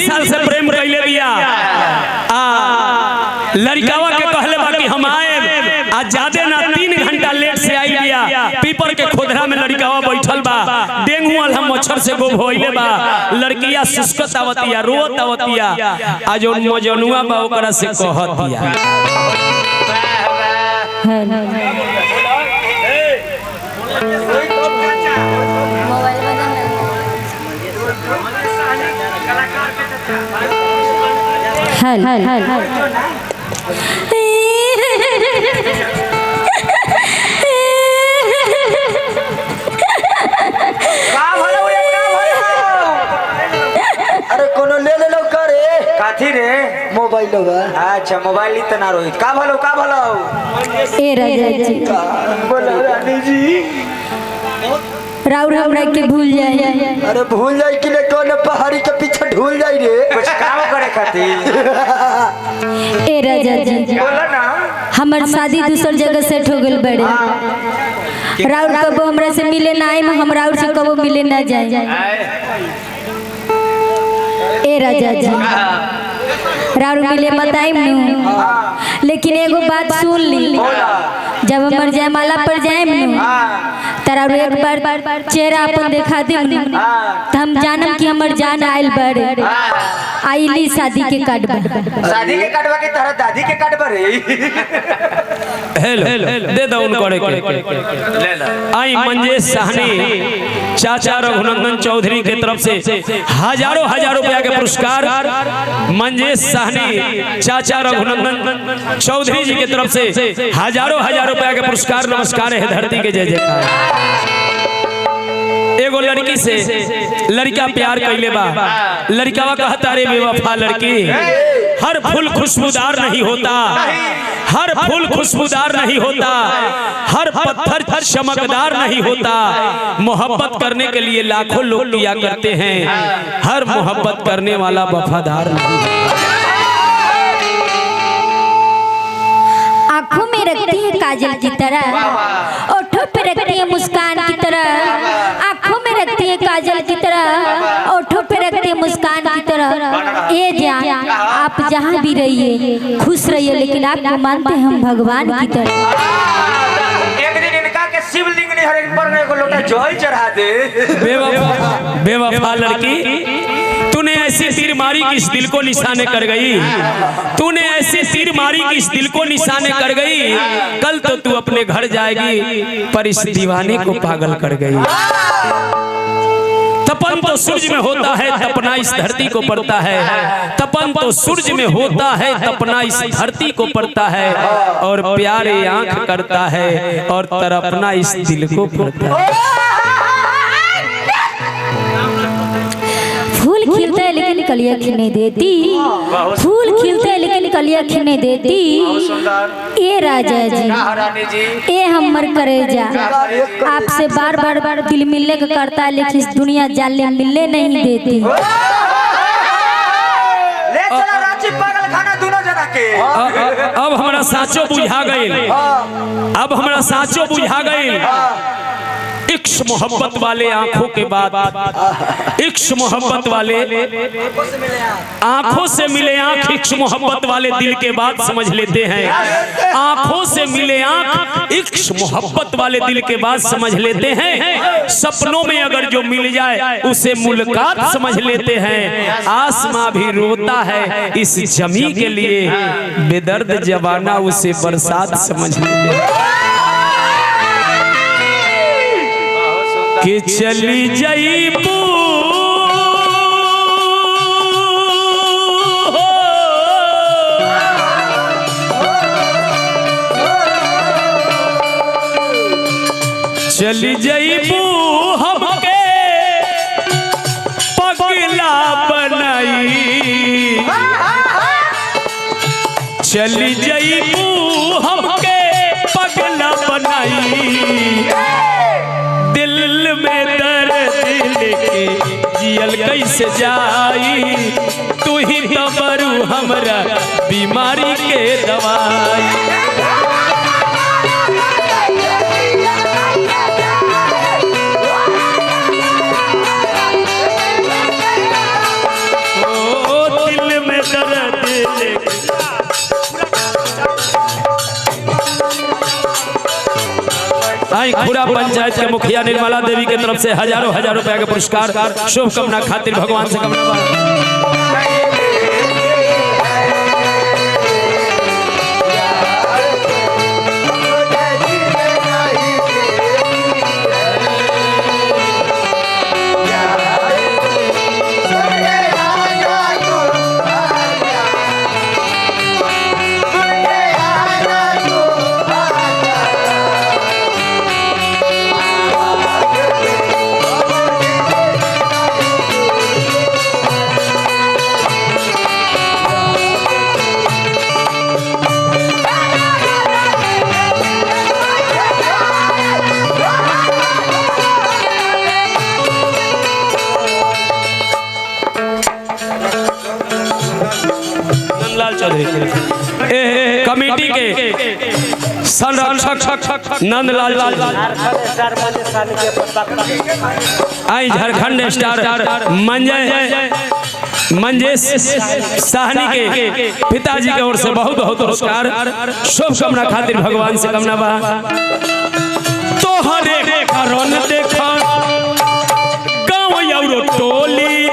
साल से प्रेम कैले बिया लड़कावा के कहले बा कि हम आए आ ज्यादा ना 3 घंटा लेट से आई बिया। पीपर के खोदरा में लड़कावा बैठल बा, डेंगू वाला मच्छर से गोब होइले बा। लड़किया सुस्कत आवतिया, रोत आवतिया, आ जो मजनुआ बा ओकरा से कहतिया अरे कोनो ले लो करे काथी रे मोबाइल होगा। अच्छा मोबाइल इतना रोहित का भलो ए राजा जी बोलो रानी जी राउर हमरा के भूल जाए। अरे भूल जाए कि ले कौन पहाड़ी के पीछे ढूल जाए रे कुछ काम करे खातिर ए राजा जी बोला ना हमर शादी दूसर जगह सेट हो गइल बड़े। राउर कबो हमरा से मिले ना आए, हम राउर से कबो मिले ना जाए। ए राजा जी राउर मिले मत आइम नु, लेकिन एगो बात सुन ली, जब हमर जयमाला पर जाएम नु तरा एक बार चेहरा अपन देखा दे नु त हम जानम कि हमर जान आइल बड़े। आइली शादी के काटबा, शादी के काटवा के तरह दादी के काटवा रे हेलो दे दो उन करे के ले ला। आई मंजेश साहनी चाचा रघुनंदन चौधरी के तरफ से हजारों रुपया के पुरस्कार। मंजेश साहनी चाचा रघुनंदन चौधरी जी के तरफ से हजारों रुपया के पुरस्कार। नमस्कार है धरती के जय जयकार। एगो लड़की से लड़का प्यार कैले बा, लड़कावा कहता रे बेवफा लड़की, हर फूल खुशबूदार नहीं होता, हर फूल खुशबूदार नहीं होता, हर पत्थर चमकदार नहीं होता। मोहब्बत करने के लिए लाखों लोग किया करते हैं, हर मोहब्बत करने वाला वफादार नहीं। आँखों में रखती है काजल की तरह, ओठों पे रखती है मुस्कान की तरह। आँखों में रखती है काजल की तरह, ओठों पे रखती है मुस्कान की तरह। ये जान आप जहाँ भी रहिए खुश रहिए, लेकिन आपको मानते हैं हम भगवान की तरह। एक दिन इनका के शिवलिंग ने हर एक पर एक लोटा जल चढ़ा दे। बेवफा लड़की, तूने ऐसी तीर मारी कि इस दिल को निशाने कर गई, तूने ऐसी तीर मारी कि इस दिल को निशाने कर गई। कल तो तू अपने घर जाएगी, पर इस दीवाने को पागल कर गई। तपन तो सूरज में होता है, तपना इस धरती को पड़ता है। तपन तो सूरज में होता है, तपना इस धरती को पड़ता है। और प्यारे आंख करता है और तरपना इस दिल को पड़ता है। फूल खिलते हैं लेकिन कलियां खिलने देती, फूल खिलते हैं लेकिन कलियां खिलने देती। ये राजा जी ये हमर करेजा, आपसे बार बार दिल मिलने का करता है, लेकिन इस दुनिया जाने मिलने नहीं देती। ले चला रांची पागल खाना दोनों जना के। अब हमारा साचो बुझा गए, अब हमारा साचो बुझा गए। इश्क मोहब्बत वाले आंखों के बाद, इश्क मोहब्बत वाले आंखों से मिले आंख, इश्क मोहब्बत वाले दिल के बाद समझ लेते हैं। आंखों से मिले आंख, इश्क मोहब्बत वाले दिल के बाद समझ लेते हैं। सपनों में अगर जो मिल जाए उसे मुलाकात समझ लेते हैं। आसमां भी रोता है इस जमी के लिए, बेदर्द जवाना उसे बरसात समझ लेते हैं। कि चली जाइबू चली जाइबू हमके पगला बनाई, चली जाइबू हमके पगला बनाई। दिल में दर्द लेके जियल कैसे जाई, तू ही तो बरू हमरा बीमारी के दवाई। ओ आई खुरा पंचायत के मुखिया निर्मला देवी के तरफ से हजारों रुपया के पुरस्कार शुभकामना खातिर भगवान से कामना। कमेटी के संरक्षक नंदलाल आई झारखंड स्टार मंजेश साहनी के पिताजी की ओर से बहुत बहुत पुरस्कार शुभकामना खातिर भगवान से कामना बा। तो हरे कारण देखा गाँव और टोली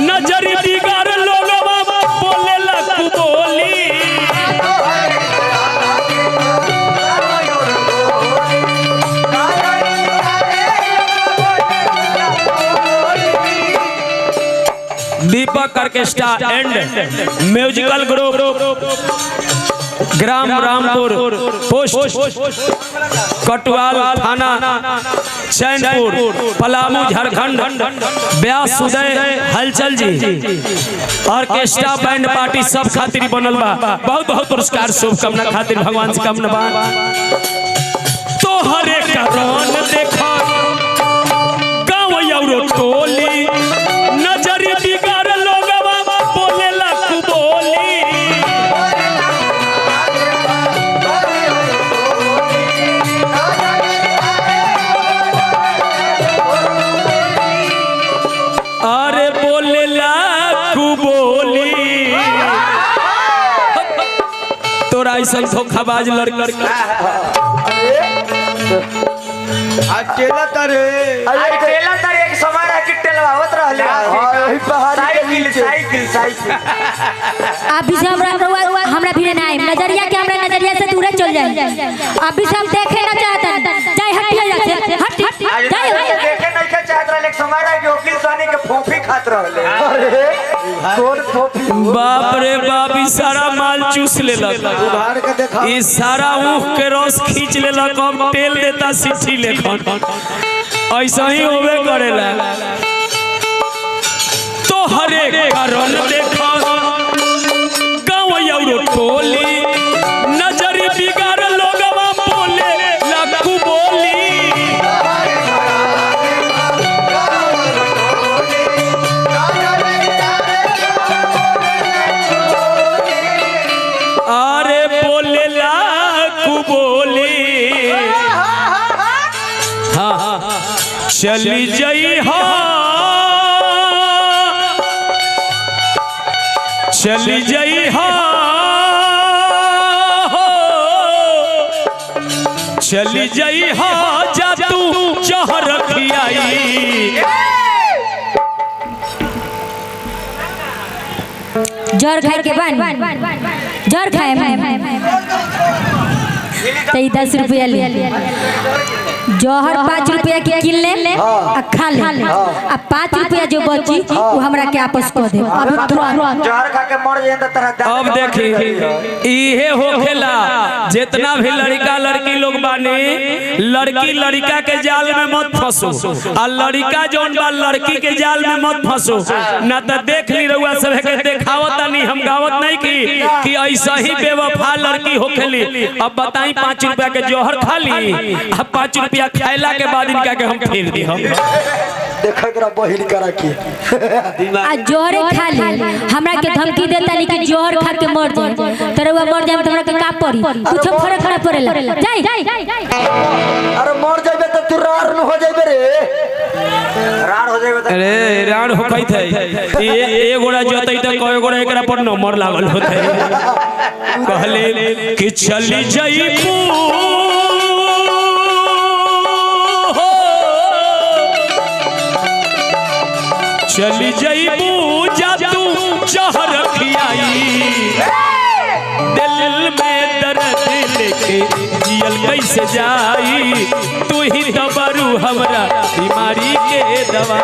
नजर बिगाड़ लोग बोले लग बोली Deepak orchestra and musical group ग्राम रामपुर पोस्ट कटवाल थाना चैनपुर पलामू झारखंड व्यास उदय हलचल जी ऑर्केस्ट्रा बैंड पार्टी सब खातिर बनल बा। बहुत बहुत पुरस्कार शुभकामना खातिर भगवान से कामना बा। तो हरे कारण देखा गाँव और टोली नजर बिगाड़ लोग बोले लग बोली अरे बोले लग बोली तोरा ऐसा धोखाबाज लड़का अकेला तरे अकेला तर एक समान है कि टेलवावत रहले वही पहाड़ी के साइकिल अभी से हमरा भी नहीं नजरिया के हमरा नजरिया से दूर चल जाए। अभी से हम देखे ना चाहते जाए हट जाए देखे नहीं के चाहत रहले समान है कि वकील सानी के फोफी खात रहले। अरे कौन फोफी बाप रे बाप ई सारा माल चूस लेलक उधार के देखा ई सारा ऊख के रस खींच लेलक अब तेल देता सिट्ठी लेखन ऐसा ही होवे करेला। तो हरे कारण देखा गाँव और टोली नजर बिगाड़ लोग बोले लखू बोली अरे बोले लखू बोली हाँ चली जाई चली जाई चली जाई जा तू जहर खियाई जर खाए के जर खाए तो 10 रुपया ले जौहर 5 रुपया के किन ले आ खा ले आ 5 रुपया जो बची वो हमरा के आपस कर दे। अभी तुरंत जहर खा के मर जाए तो तरह अब देखी इहे होखेला जितना भी लड़का लड़की लोग बानी लड़की लड़का के जाल में मत फंसो आ लड़का जौन बा लड़की के जाल में मत फंसो ना तो देख ली रउआ सब के देखावत नहीं हम गावत नहीं कि ऐसा ही बेवफा लड़की होखेली। अब बताई 5 रुपया के जौहर खा ली अब 5 रुपया खाइला के बाद इनका के हम फेर दी हम देखा करा बहिन करा की आ जौहर खा ले हमरा के धमकी देता नहीं कि जौहर खा के मर जाए तो रउआ मर जाए तो हमरा के का पड़ी कुछ फर्क ना पड़ेला जाई अरे मर जाबे तो तू रार न हो जाबे रे राड हो जाएगा अरे राण होकई थे ए गोड़ा जोतई त कय गोड़ा एकरा पर नंबर लागल होते कहले कि चली जईबू चली जईबू जा तू जहर खियाई दिल में दर्द लेके जियल कैसे जाई तू ही दबरू हमरा बीमारी के दवा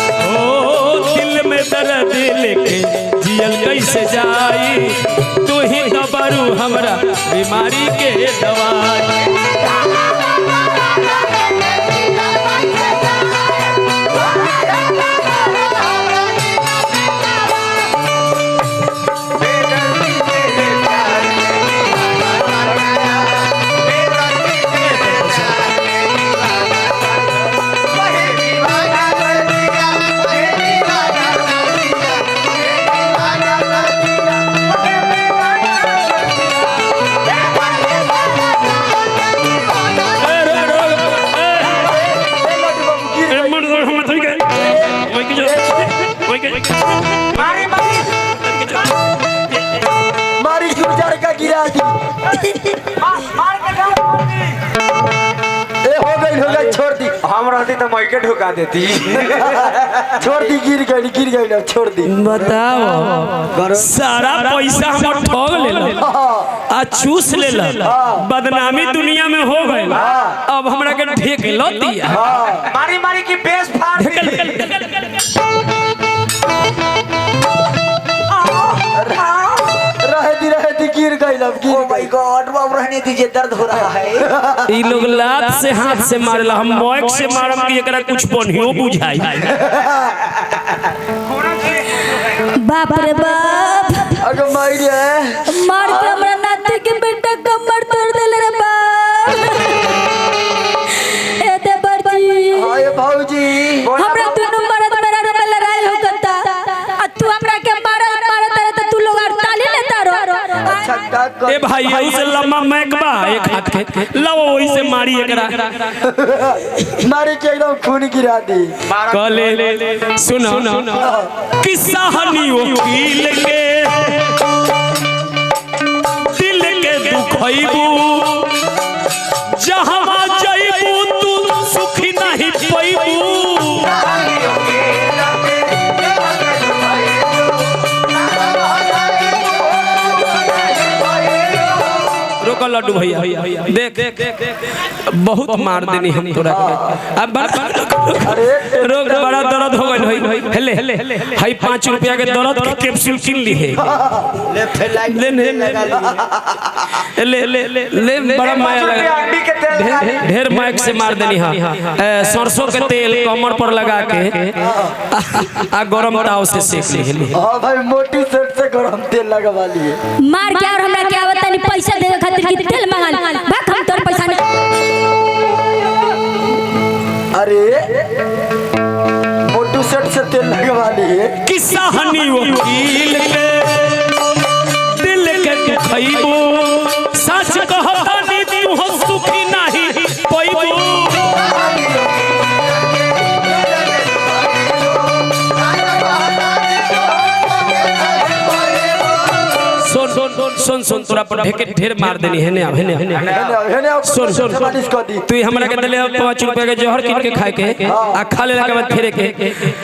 ओ दिल में दर्द लेके जियल कैसे जाई तू ही दबरू हमरा बीमारी के दवाई मारी गुजार का गिरा दी ए हो गई छोड़ दी हम रहती तो माइके ढुका देती छोड़ दी गिर गई ना छोड़ दी बताओ सारा पैसा हम ठग लेला आ चूस लेला बदनामी दुनिया में हो गई अब हमरा के ढेक लो दिया मारी मारी की बेस फाड़ रहे दी गिर गई गिर गई गॉड बाबू रहने दीजिए दर्द हो रहा है ई लोग लात से हाथ से मारेला हम मोक से मारम कि एकरा कुछ बनियो बुझाई बाप रे बाप अगर मार रे मार के हमरा नाती के बेटा कमर तोड़ देले रे बाप ए दे बरजी हाय भौजी हमरा दोनों मरद मेरा में लड़ाई हो गता आ तू हमरा के मारत रे त तू लोग ताली लेता रो ए भाई उसे लम्मा मैकबा एक हाथ के लाओ वही से मारी एकरा मारे के एकदम खून गिरा दी कहले सुनो किस्सा हनी वकील के दिल के दुखइबू जहां जइबू तू सुखी नहीं पइबू रोक लड्डू भैया देख बहुत मार देनी हम तोरा के अब रोग बड़ा दर्द हो गइल होई हेले हाई 5 रुपया के दर्द के कैप्सूल किन ली है ले बड़ा माया लगा ढेर माइक से मार देनी हां सरसों के तेल कमर पर लगा के आ गरम ताव से सेक ली हां भाई मोटी सेट से गरम तेल लगवा लिए मार के और हमरा के आवत नहीं पैसा देवे खातिर की तेल मांगल भाग हम तोर पैसा नहीं अरे मोटू सेट से तेल लगवा लिए किस्सा हनी वकील के दिल के दुखइबू सच कहतानी तू हो सुखी नहीं पइबू सुन तोरा पर ढेर मार देनी है ने सुन तू हमरा के देले 5 रुपया के जहर किन के खाए के आ खा लेला के बाद फेरे के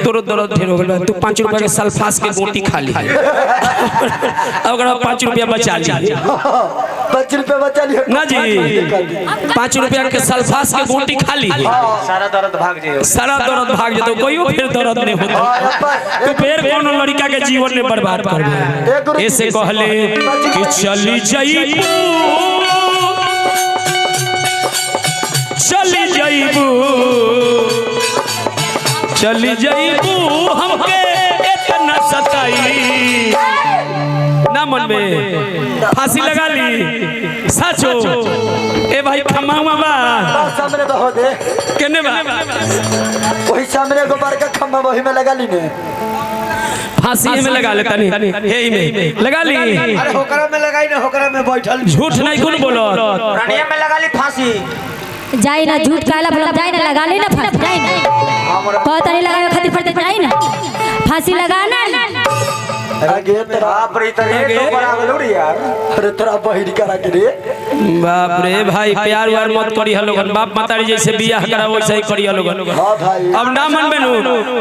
तोरो दर्द ढेर हो गेल तू 5 रुपया के सल्फास के गोटी खा ली अगर 5 रुपया बचा ली 5 रुपया बचा ली ना जी 5 रुपया के सल्फास के गोटी खा ली सारा दर्द भाग जेतो कोई फिर दर्द नहीं होता तो फिर कोनो लड़का के जीवन में बर्बाद कर ऐसे कहले कि चली जईबू हमके इतना सताई ना मन में फांसी लगा ली सचो ए भाई खम्मा बा सामने बहो दे केने बा वही सामने गोबर का खम्मा वही में लगा ली ने फांसी में लगा ले तनी हे में लगा ली। अरे होकरा में लगाई ना, होकरा में बैठल झूठ नहीं कौन बोलो। रानिया में लगा ली फांसी। जाई ना झूठ काला बोला, जाई ना लगा ले ना फांसी, जाई ना कहता नहीं लगावे खातिर फटते जाई ना फांसी लगाना। अरे तेरा बाप रे तरे तो बड़ा गलूड़ी यार। अरे तेरा बहिरी करा के रे। बाप रे भाई प्यार व्यार मत करी लोगन, बाप मातारी जैसे बियाह करा वैसे ही करी लोगन। हां भाई अब ना मन बनू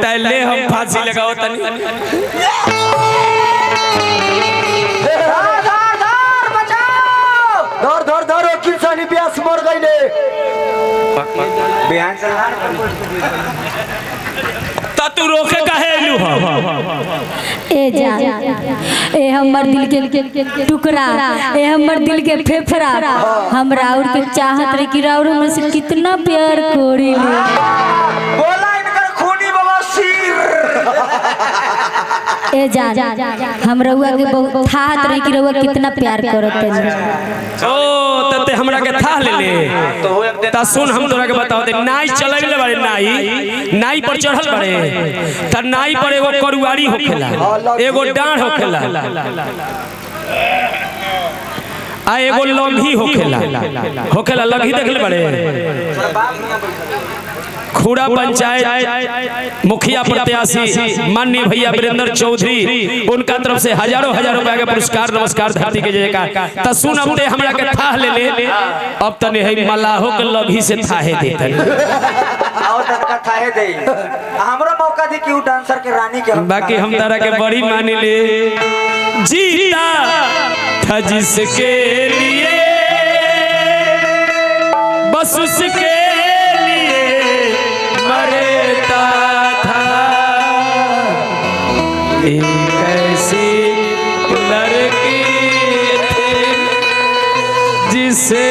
तैले हम फांसी लगाओ तनी। धर धर धर वकील सानी ब्यास मर गईले। बयान चला ता तू रोके काहे एलू हो? ए जा ए हमर दिल के टुकड़ा, ए हमर दिल के फेफड़ा, हम राउर के चाहत रे कि राउर हमर से कितना प्यार करी ले। बोला इनकर खूनी बवासीर। ए जा हम रउआ के बहुत चाहत रे कि रउआ कितना प्यार करत है। ओ तते हमरा के था ले ले ता सुन हम तोरा के बताओ दे। नाई चलैले बारे, नाई पर चढ़ल बारे त नाई पर एगो करुआरी होखेला, एगो डांड होखेला आ एगो लंघी होखेला लंघी देखले बारे। खुड़ा पंचायत मुखिया प्रत्याशी माननीय भैया वीरेंद्र चौधरी, उनका तरफ से हजारों रुपया के पुरस्कार नमस्कार धरती के जयकार। त सुन अब ते हमरा के थाह ले ले, अब तने है मलाहो के लभी से थाहे देतन। आओ तक थाहे दे हमरो मौका दी कि उ डांसर के रानी के। बाकी हम तारा के बड़ी मान ले, जीता था जिसके लिए बस उसके मरता था। एक ऐसी लड़की थी जिसे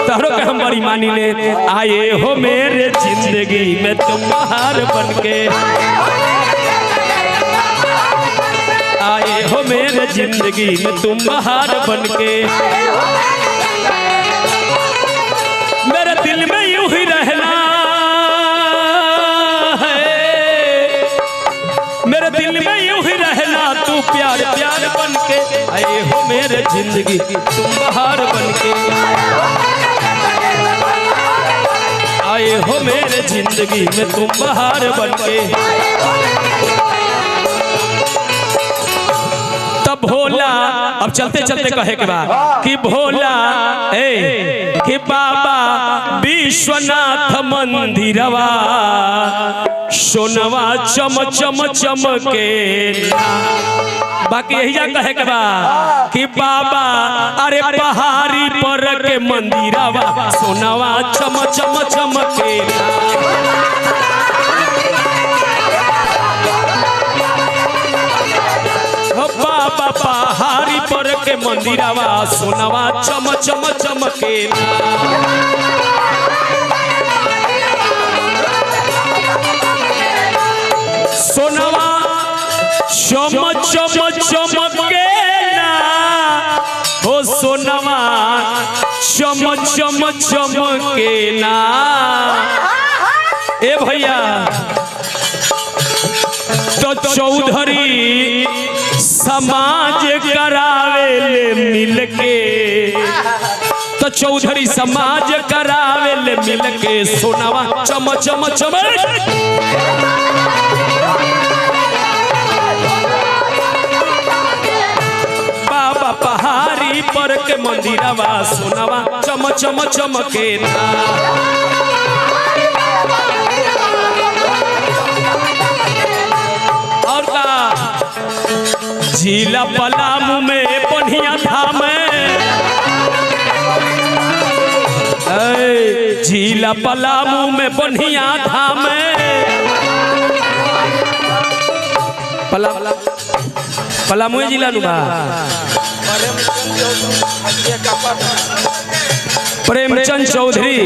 तहरो के हम बड़ी मानी ले। आए हो मेरे जिंदगी में तुम बाहर बनके, आए हो मेरे जिंदगी में तुम बाहर बनके। मेरे दिल में यूं ही रहना है, मेरे दिल में यूं ही रहना तू प्यार प्यार बनके। आए हो मेरे जिंदगी तुम बाहर बनके, आए हो मेरे जिंदगी में तुम बाहर बनके। भोला अब चलते चलते कहे के बाद कि भोला कि बाबा विश्वनाथ मंदिरवा सोनवा चम चम चमके। बाकी यही कहे के बाद कि बाबा अरे पहाड़ी पर के मंदिरवा सोनवा चम चम चमके। बाबा पहाड़ी पर के मंदिरवा सोनवा चम चम चमके। सोनवा चम चम चमके ना हो, सोनवा चम चम चमके ना। ए भैया तो चौधरी समाज करावे ले मिलके, तो चौधरी समाज करावे ले मिलके सोनवा चम चम चमक। बाबा पहाड़ी पर के मंदिरवा सोनवा चम चम चमके ना। और का जिला पलामू में बढ़िया धाम है, जिला पलामू में बढ़िया धाम है। पलामू जिला नुबा प्रेमचंद चौधरी